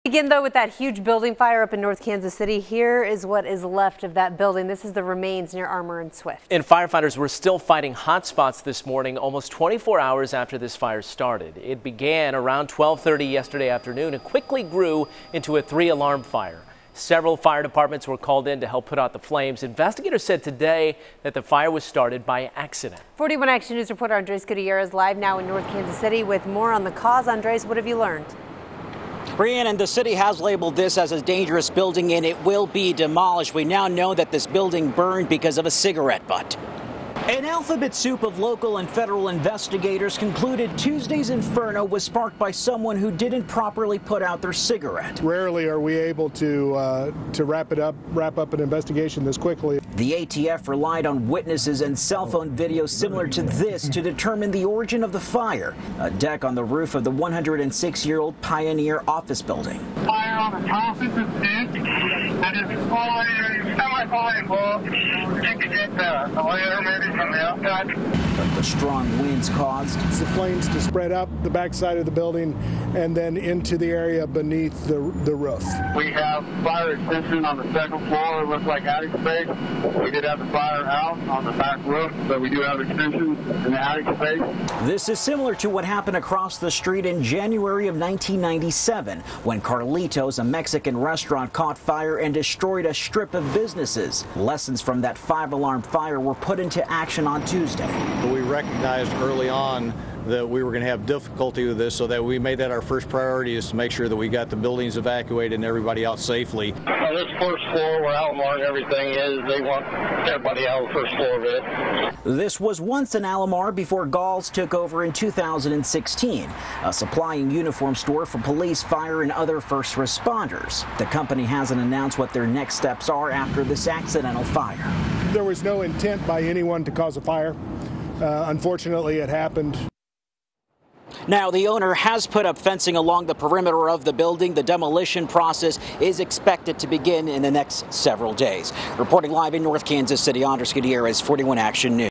Begin though with that huge building fire up in North Kansas City. Here is what is left of that building. This is the remains near Armour and Swift. And firefighters were still fighting hot spots this morning, almost 24 hours after this fire started. It began around 12:30 yesterday afternoon and quickly grew into a 3-alarm fire. Several fire departments were called in to help put out the flames. Investigators said today that the fire was started by accident. 41 Action News reporter Andres Gutierrez live now in North Kansas City with more on the cause. Andres, what have you learned? Brian, and the city has labeled this as a dangerous building and it will be demolished. We now know that this building burned because of a cigarette butt. An alphabet soup of local and federal investigators concluded Tuesday's inferno was sparked by someone who didn't properly put out their cigarette. Rarely are we able to wrap up an investigation this quickly. The ATF relied on witnesses and cell phone video similar to this to determine the origin of the fire. A deck on the roof of the 106-year-old Pioneer office building. Fire on the top of the deck, and it's falling, semi-falling, you can get the oil maybe from the outside. But the strong winds caused the flames to spread up the backside of the building and then into the area beneath the roof. We have fire extension on the second floor. It looks like attic space. We did have the fire out on the back roof, but we do have extension in the attic space. This is similar to what happened across the street in January of 1997 when Carlitos, a Mexican restaurant, caught fire and destroyed a strip of businesses. Lessons from that 5-alarm fire were put into action on Tuesday. We recognized early on that we were going to have difficulty with this, so that we made that our first priority, is to make sure that we got the buildings evacuated and everybody out safely. On this first floor where Alomar and everything is, they want everybody out of the first floor of it. This was once an Alomar before Galls took over in 2016, a supply and uniform store for police, fire, and other first responders. The company hasn't announced what their next steps are after this accidental fire. There was no intent by anyone to cause a fire. Unfortunately, it happened. Now, the owner has put up fencing along the perimeter of the building. The demolition process is expected to begin in the next several days. Reporting live in North Kansas City, Andres Gutierrez, 41 Action News.